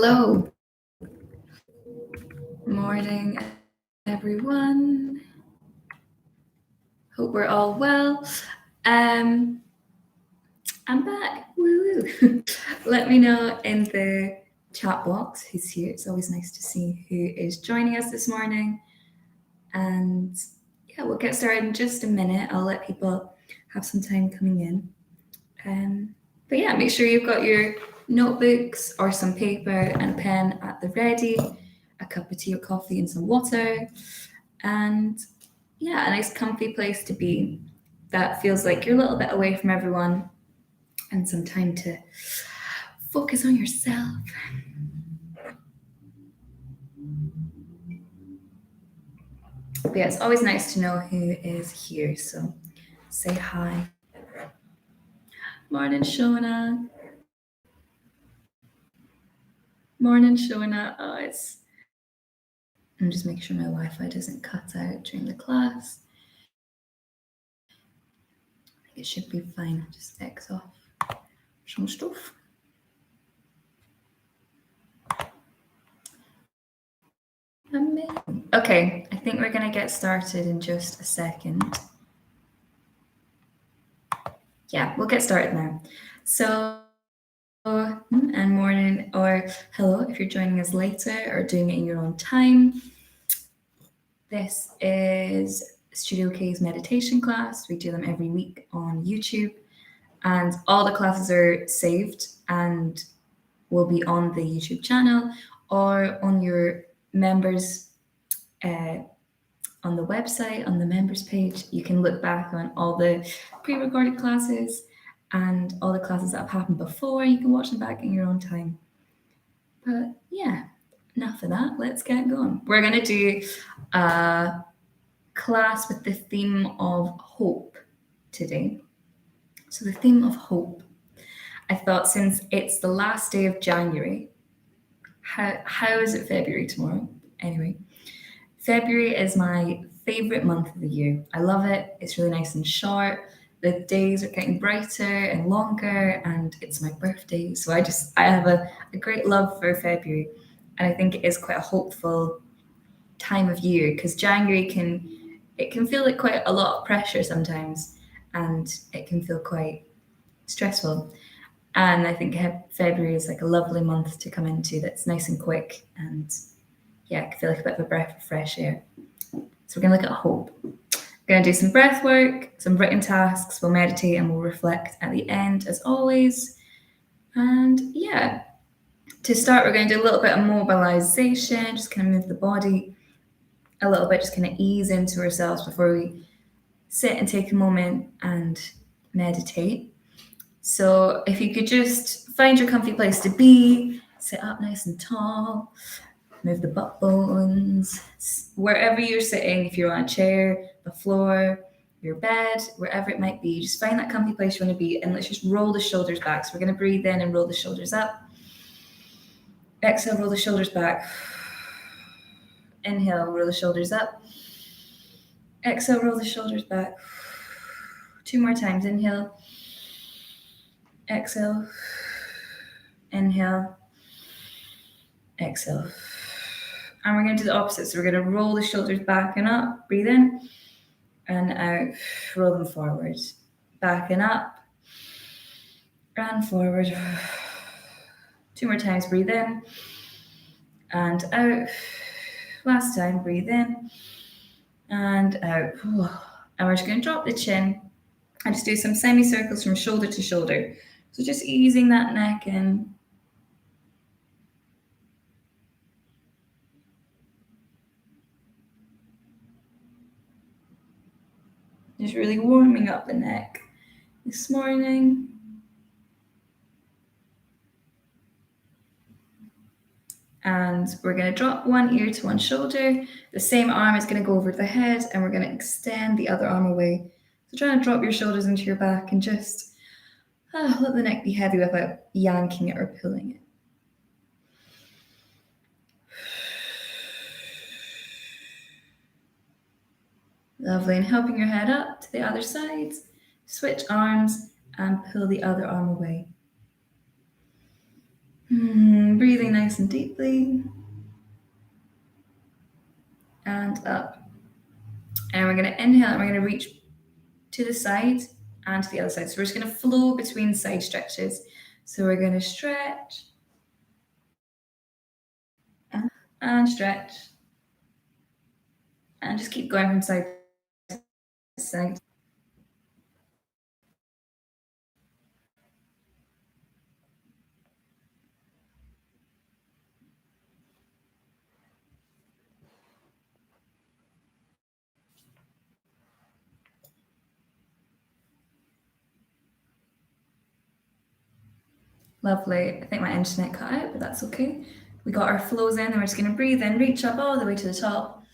Hello. Morning, everyone. Hope we're all well. I'm back. Woo woo. Let me know in the chat box who's here. It's always nice to see who is joining us this morning. And yeah, we'll get started in just a minute. I'll let people have some time coming in. But yeah, make sure you've got your notebooks or some paper and a pen at the ready, a cup of tea or coffee and some water, and yeah, a nice comfy place to be that feels like you're a little bit away from everyone and some time to focus on yourself. But yeah, it's always nice to know who is here, so say hi. Morning, Shona. Morning, Shona. I'm just making sure my Wi-Fi doesn't cut out during the class. I think it should be fine. Just X off some stuff. Amazing. Okay, I think we're going to get started in just a second. Yeah, we'll get started now. So, and morning or hello if you're joining us later or doing it in your own time. This is Studio K's meditation class. We do them every week on YouTube, and all the classes are saved and will be on the YouTube channel or on your members on the website, on the members page. You can look back on all the pre-recorded classes and all the classes that have happened before. You can watch them back in your own time. But yeah, enough of that. Let's get going. We're going to do a class with the theme of hope today. So the theme of hope. I thought since it's the last day of January, how is it February tomorrow? Anyway, February is my favorite month of the year. I love it. It's really nice and short. The days are getting brighter and longer, and it's my birthday. So I have a great love for February. And I think it is quite a hopeful time of year because January can feel like quite a lot of pressure sometimes, and it can feel quite stressful. And I think February is like a lovely month to come into that's nice and quick, and yeah, I can feel like a bit of a breath of fresh air. So we're going to look at hope. We're going to do some breath work, some written tasks, we'll meditate and we'll reflect at the end as always. And yeah, to start, we're going to do a little bit of mobilization, just kind of move the body a little bit, just kind of ease into ourselves before we sit and take a moment and meditate. So if you could just find your comfy place to be, sit up nice and tall, move the butt bones, wherever you're sitting, if you're on a chair, the floor, your bed, wherever it might be, just find that comfy place you want to be, and let's just roll the shoulders back. So we're going to breathe in and roll the shoulders up. Exhale, roll the shoulders back. Inhale, roll the shoulders up. Exhale, roll the shoulders back. 2 more times. Inhale. Exhale. Inhale. Exhale. And we're going to do the opposite. So we're going to roll the shoulders back and up. Breathe in and out. Roll them forward. Back and up. And forward. 2 more times. Breathe in and out. Last time. Breathe in and out. And we're just going to drop the chin and just do some semicircles from shoulder to shoulder. So just easing that neck in. Just really warming up the neck this morning. And we're going to drop one ear to one shoulder. The same arm is going to go over the head, and we're going to extend the other arm away. So try to drop your shoulders into your back and just let the neck be heavy without yanking it or pulling it. Lovely. And helping your head up to the other side. Switch arms and pull the other arm away. Again, breathing nice and deeply. And up. And we're going to inhale and we're going to reach to the side and to the other side. So we're just going to flow between side stretches. So we're going to stretch and stretch and just keep going from side to side. Lovely. I think my internet cut out, but that's okay. We got our flows in, and we're just going to breathe in, reach up all the way to the top.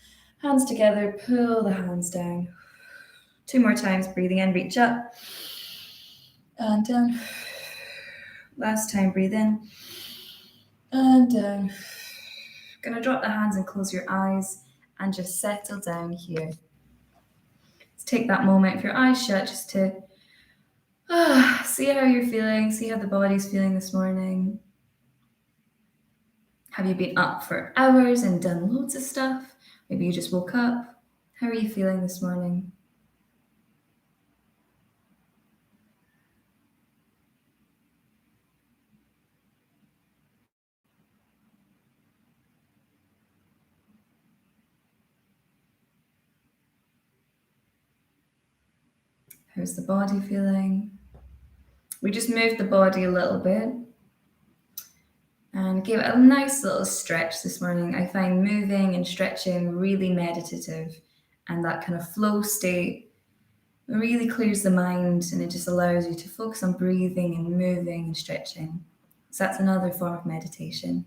Hands together, pull the hands down. 2 more times, breathing in, reach up and down. Last time, breathe in and down. Gonna drop the hands and close your eyes and just settle down here. Let's take that moment, if your eyes shut, just to see how you're feeling, see how the body's feeling this morning. Have you been up for hours and done loads of stuff? Maybe you just woke up. How are you feeling this morning? How's the body feeling? We just moved the body a little bit and gave it a nice little stretch this morning. I find moving and stretching really meditative, and that kind of flow state really clears the mind, and it just allows you to focus on breathing and moving and stretching. So that's another form of meditation.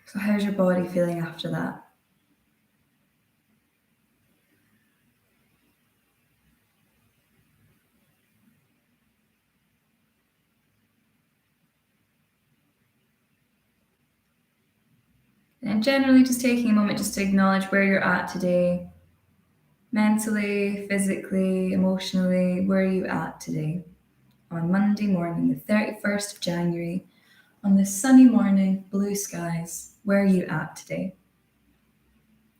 So how's your body feeling after that? And generally just taking a moment just to acknowledge where you're at today, mentally, physically, emotionally. Where are you at today? On Monday morning, the 31st of January, on this sunny morning, blue skies, where are you at today?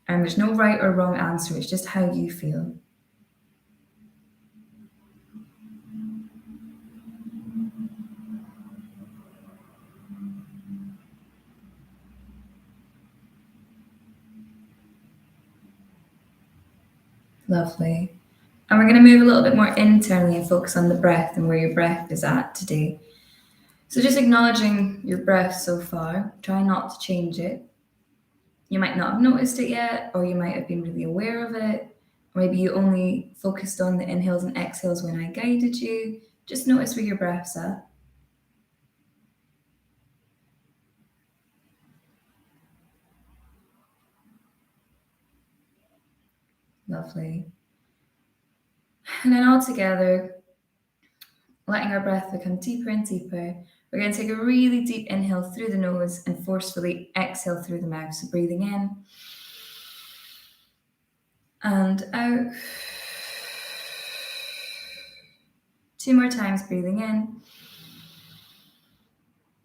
And there's no right or wrong answer, it's just how you feel. Lovely. And we're going to move a little bit more internally and focus on the breath and where your breath is at today. So just acknowledging your breath so far, try not to change it. You might not have noticed it yet, or you might have been really aware of it. Or maybe you only focused on the inhales and exhales when I guided you. Just notice where your breath's at. Lovely. And then all together, letting our breath become deeper and deeper. We're going to take a really deep inhale through the nose and forcefully exhale through the mouth. So breathing in and out. 2 more times, breathing in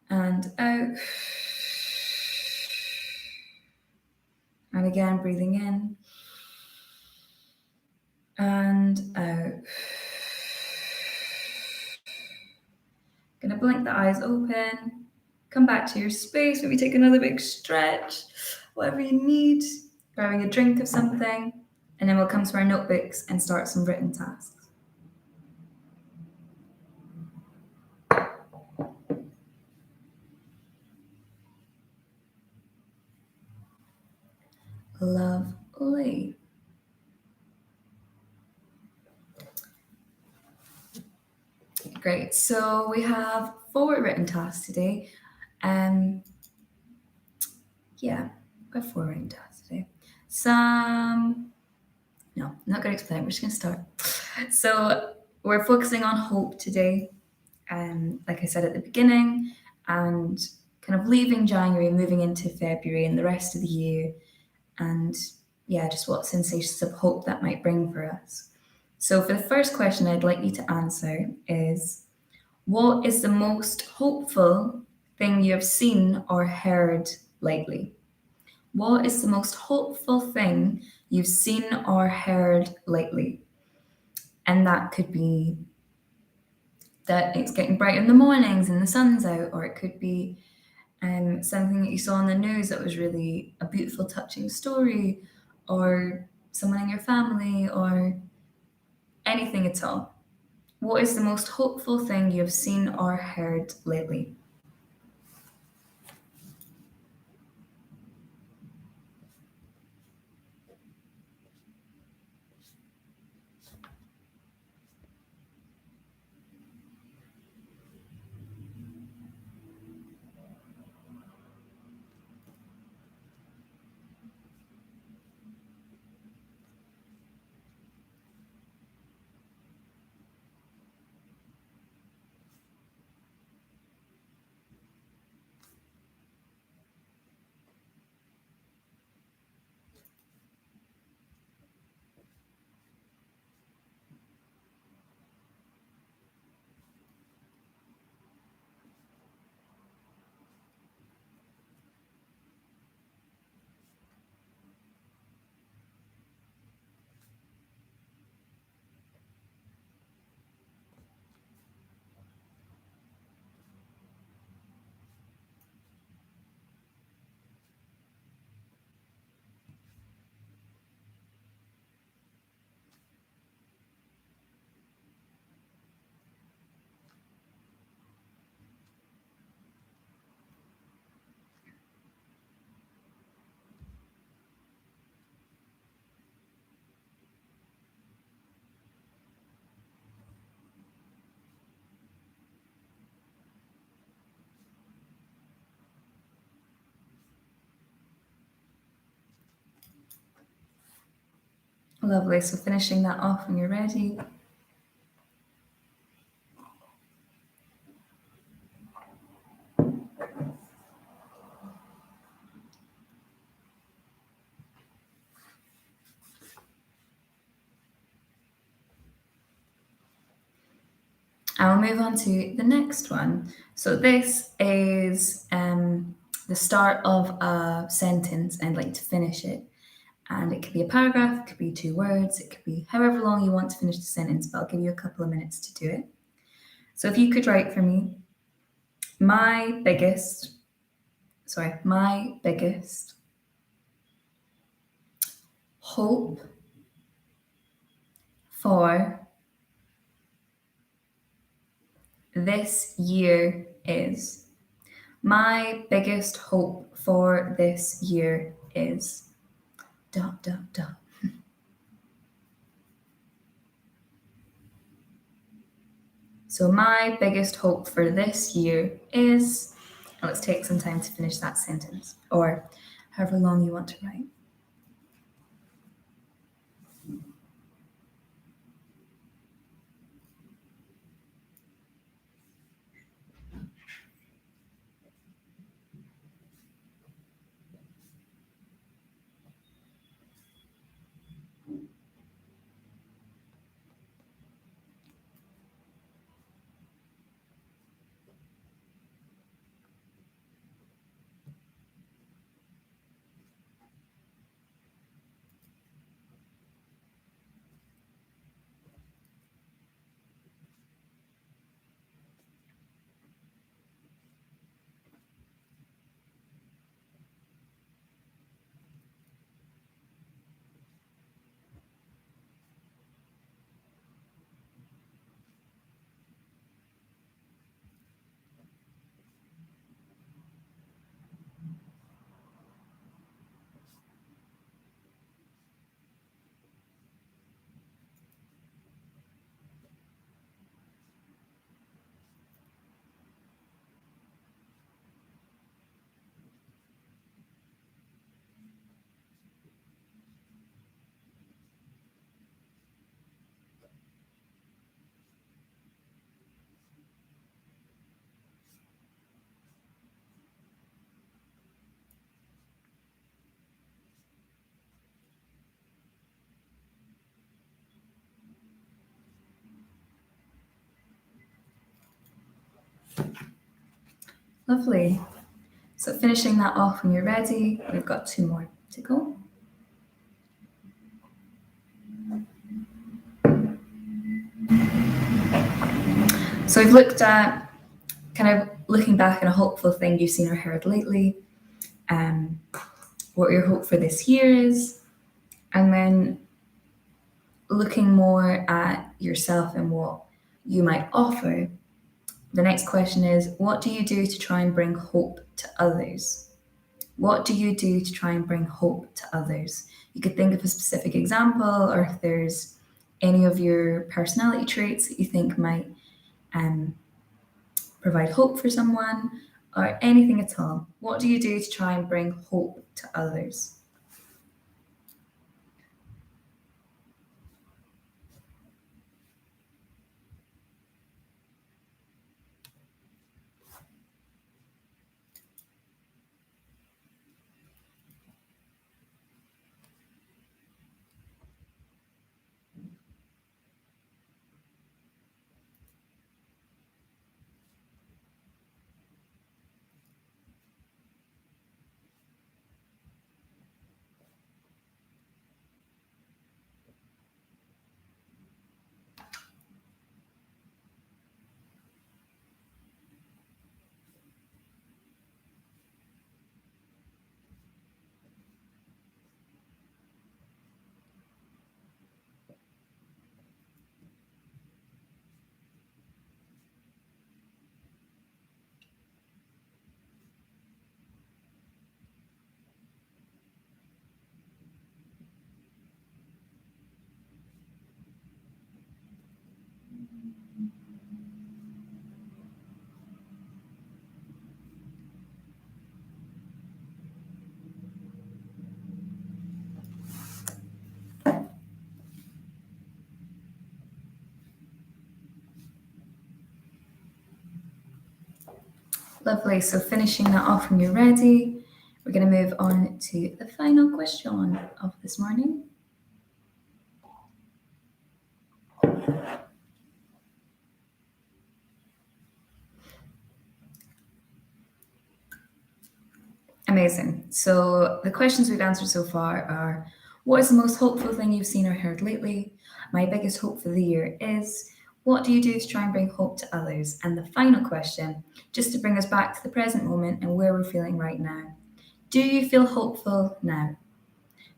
and out. And again, breathing in and out. Gonna blink the eyes open, come back to your space, maybe take another big stretch, whatever you need, grabbing a drink of something, and then we'll come to our notebooks and start some written tasks. Lovely. Great. So we have 4 written tasks today. Yeah, we have 4 written tasks today. No, I'm not going to explain. We're just going to start. So we're focusing on hope today. Like I said at the beginning, and kind of leaving January, moving into February and the rest of the year, and yeah, just what sensations of hope that might bring for us. So for the first question I'd like you to answer is, What is the most hopeful thing you have seen or heard lately? What is the most hopeful thing you've seen or heard lately? And that could be that it's getting bright in the mornings and the sun's out, or it could be something that you saw on the news that was really a beautiful, touching story, or someone in your family, or anything at all. What is the most hopeful thing you have seen or heard lately? Lovely. So finishing that off when you're ready. I'll move on to the next one. So this is the start of a sentence, and like to finish it. And it could be a paragraph, it could be 2 words, it could be however long you want to finish the sentence, but I'll give you a couple of minutes to do it. So if you could write for me, my biggest, my biggest hope for this year is. My biggest hope for this year is. Dot, dot, dot. So my biggest hope for this year is. Let's take some time to finish that sentence, or however long you want to write. Lovely. So finishing that off when you're ready, we've got 2 more to go. So we've looked at kind of looking back on a hopeful thing you've seen or heard lately, what your hope for this year is, and then looking more at yourself and what you might offer. The next question is, what do you do to try and bring hope to others? What do you do to try and bring hope to others? You could think of a specific example, or if there's any of your personality traits that you think might provide hope for someone, or anything at all. What do you do to try and bring hope to others? Lovely. So finishing that off when you're ready, we're going to move on to the final question of this morning. Amazing. So the questions we've answered so far are, what is the most hopeful thing you've seen or heard lately? My biggest hope for the year is, what do you do to try and bring hope to others? And the final question, just to bring us back to the present moment and where we're feeling right now. Do you feel hopeful now?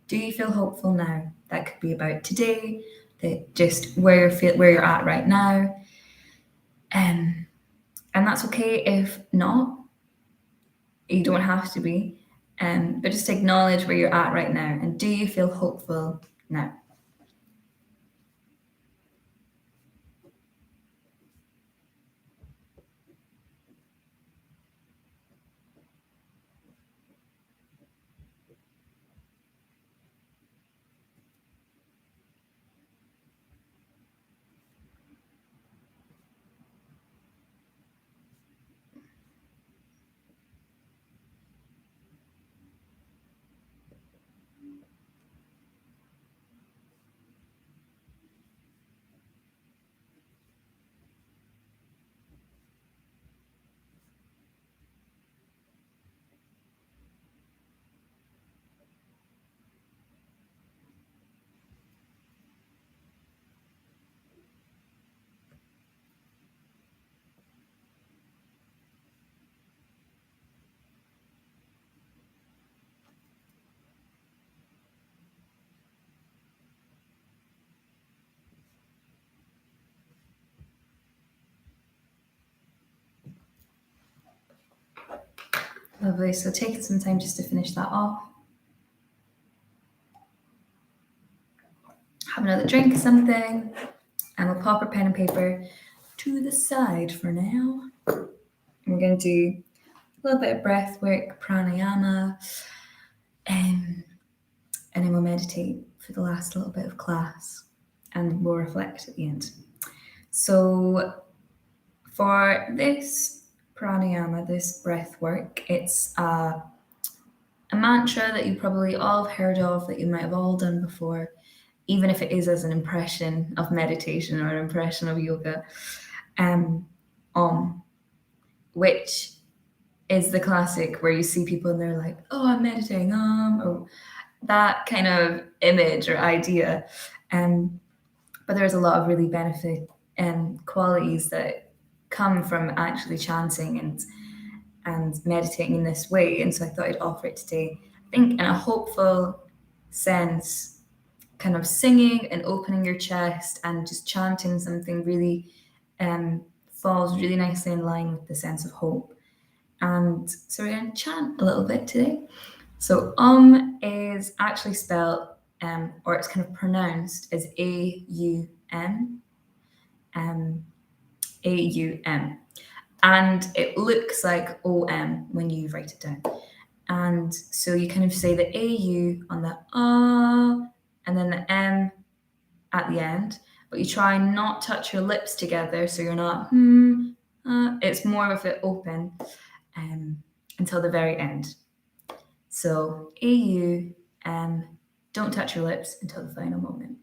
Do you feel hopeful now? That could be about today, that just where you're at right now. And that's okay if not. You don't have to be. But just acknowledge where you're at right now. And do you feel hopeful now? Lovely. So taking some time just to finish that off. Have another drink or something. And we'll pop our pen and paper to the side for now. We're going to do a little bit of breath work, pranayama, and then we'll meditate for the last little bit of class, and we'll reflect at the end. So for this pranayama, this breath work, it's a mantra that you probably all have heard of, that you might have all done before, even if it is as an impression of meditation or an impression of yoga, which is the classic where you see people and they're like, oh, I'm meditating, or that kind of image or idea. But there's a lot of really benefit and qualities that come from actually chanting and meditating in this way. And so I thought I'd offer it today. I think in a hopeful sense, kind of singing and opening your chest and just chanting something really falls really nicely in line with the sense of hope. And so we're going to chant a little bit today. So is actually spelled, or it's kind of pronounced as A-U-M, A-U-M. And it looks like O-M when you write it down. And so you kind of say the A-U on the ah, and then the M at the end, but you try not touch your lips together so you're not it's more of it open until the very end. So A-U-M, don't touch your lips until the final moment.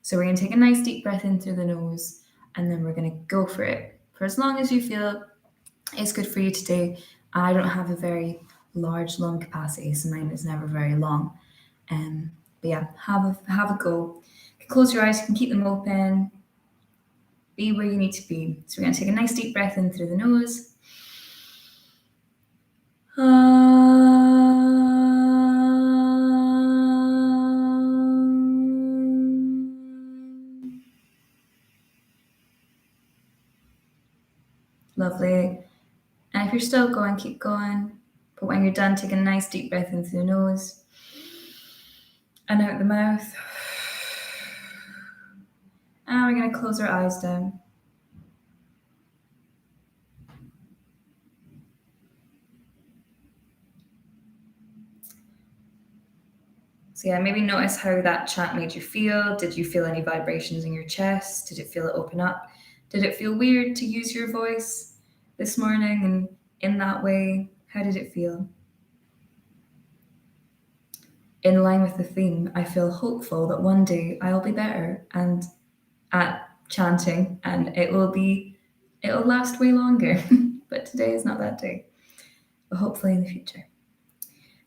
So we're going to take a nice deep breath in through the nose, and then we're going to go for it for as long as you feel is good for you today. I don't have a very large lung capacity, so mine is never very long. But yeah, have a go. You can close your eyes, you can keep them open. Be where you need to be. So we're going to take a nice deep breath in through the nose. Lovely. And if you're still going, keep going. But when you're done, take a nice deep breath in through the nose and out the mouth. And we're going to close our eyes down. So yeah, maybe notice how that chant made you feel. Did you feel any vibrations in your chest? Did it feel it open up? Did it feel weird to use your voice this morning and in that way? How did it feel? In line with the theme, I feel hopeful that one day I'll be better and at chanting, and it'll last way longer. But today is not that day. But hopefully in the future.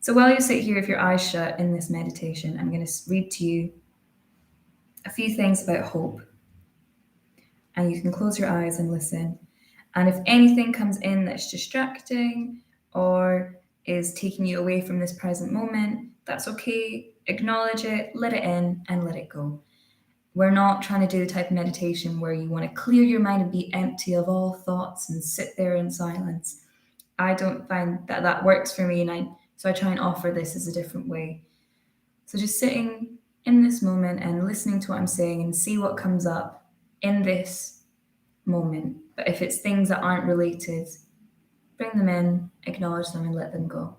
So while you sit here with your eyes shut in this meditation, I'm going to read to you a few things about hope. And you can close your eyes and listen. And if anything comes in that's distracting or is taking you away from this present moment, that's okay. Acknowledge it, let it in, and let it go. We're not trying to do the type of meditation where you want to clear your mind and be empty of all thoughts and sit there in silence. I don't find that works for me, so I try and offer this as a different way. So just sitting in this moment and listening to what I'm saying and see what comes up in this moment. But if it's things that aren't related, bring them in, acknowledge them, and let them go.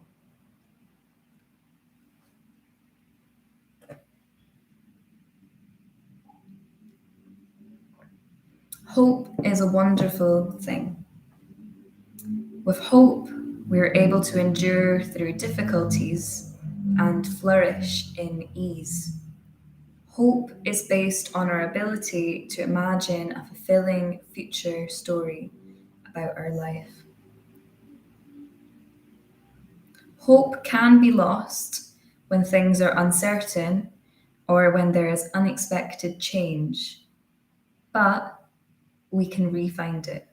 Hope is a wonderful thing. With hope, we are able to endure through difficulties and flourish in ease. Hope is based on our ability to imagine a fulfilling future story about our life. Hope can be lost when things are uncertain or when there is unexpected change, but we can re-find it.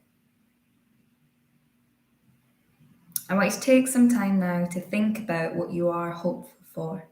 I want you to take some time now to think about what you are hopeful for.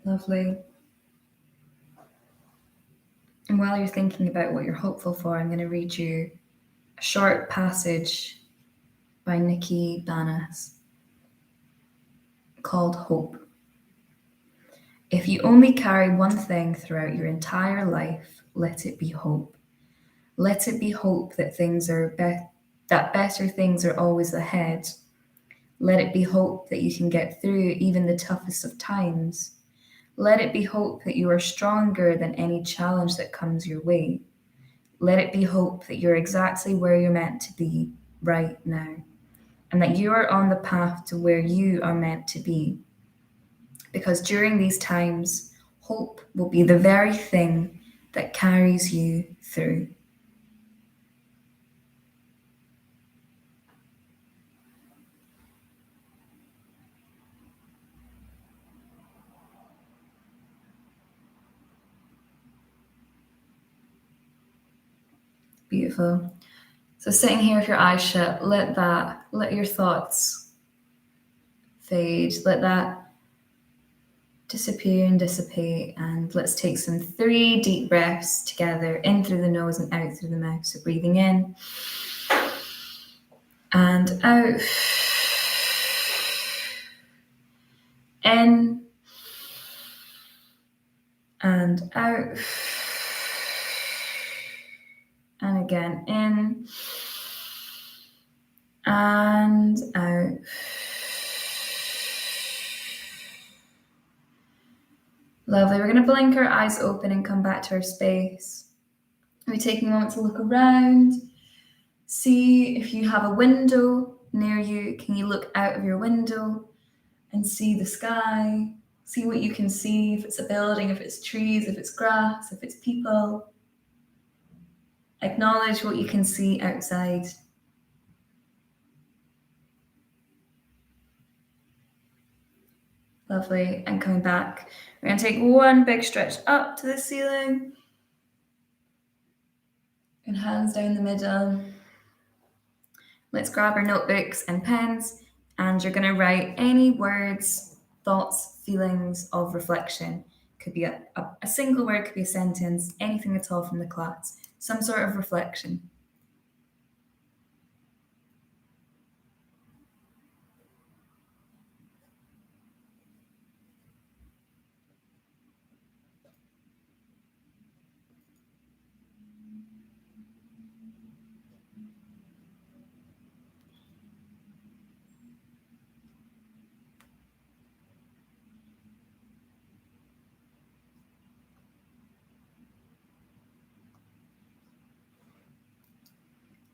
Lovely. And while you're thinking about what you're hopeful for, I'm going to read you a short passage by Nikki Banas called Hope. If you only carry one thing throughout your entire life, let it be hope. Let it be hope that that better things are always ahead. Let it be hope that you can get through even the toughest of times. Let it be hope that you are stronger than any challenge that comes your way. Let it be hope that you're exactly where you're meant to be right now, and that you are on the path to where you are meant to be. Because during these times, hope will be the very thing that carries you through. Beautiful. So sitting here with your eyes shut, let your thoughts fade, let that disappear and dissipate, and let's take some 3 deep breaths together, in through the nose and out through the mouth. So breathing in and out, in and out, and again in and out. Lovely. We're going to blink our eyes open and come back to our space. We're taking a moment to look around, see if you have a window near you. Can you look out of your window and see the sky? See what you can see, if it's a building, if it's trees, if it's grass, if it's people. Acknowledge what you can see outside. Lovely. And coming back, we're going to take one big stretch up to the ceiling. And hands down the middle. Let's grab our notebooks and pens, and you're going to write any words, thoughts, feelings of reflection. Could be a single word, could be a sentence, anything at all from the class. Some sort of reflection.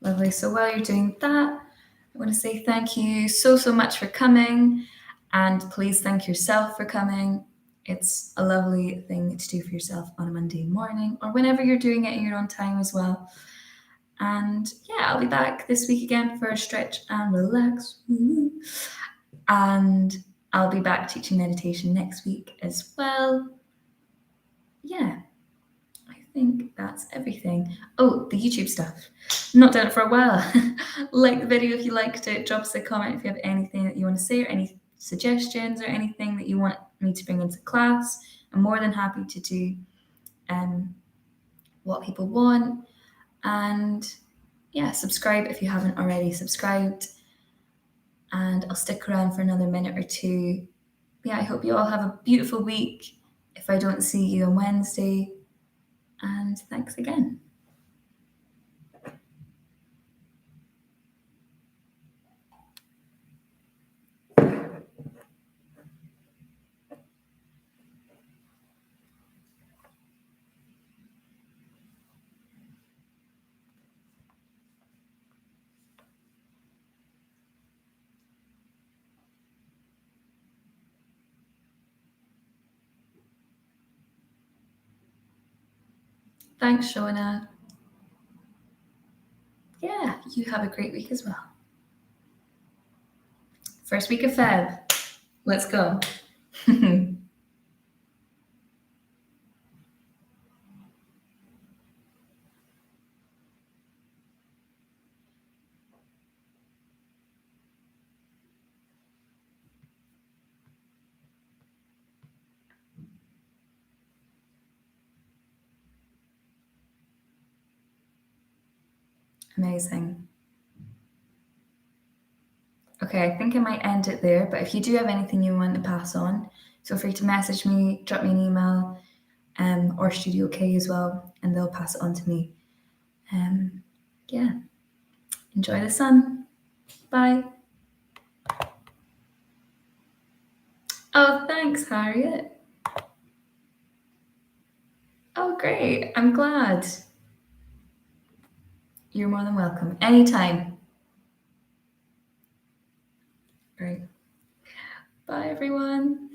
Lovely. So while you're doing that, I want to say thank you so much for coming, and please thank yourself for coming. It's a lovely thing to do for yourself on a Monday morning, or whenever you're doing it in your own time as well. And yeah, I'll be back this week again for a stretch and relax. And I'll be back teaching meditation next week as well. Yeah, I think that's everything. Oh, the YouTube stuff. Not done it for a while. Like the video if you liked it. Drop us a comment if you have anything that you want to say, or any suggestions, or anything that you want me to bring into class. I'm more than happy to do what people want. And yeah, subscribe if you haven't already subscribed. And I'll stick around for another minute or two. Yeah, I hope you all have a beautiful week if I don't see you on Wednesday. And thanks again. Thanks, Shona. Yeah, you have a great week as well. First week of Feb. Let's go. Amazing. Okay, I think I might end it there, but if you do have anything you want to pass on, feel free to message me, drop me an email, or Studio K as well, and they'll pass it on to me. Yeah, enjoy the sun. Bye. Oh, thanks, Harriet. Oh, great. I'm glad. You're more than welcome. Anytime. Right. Bye, everyone.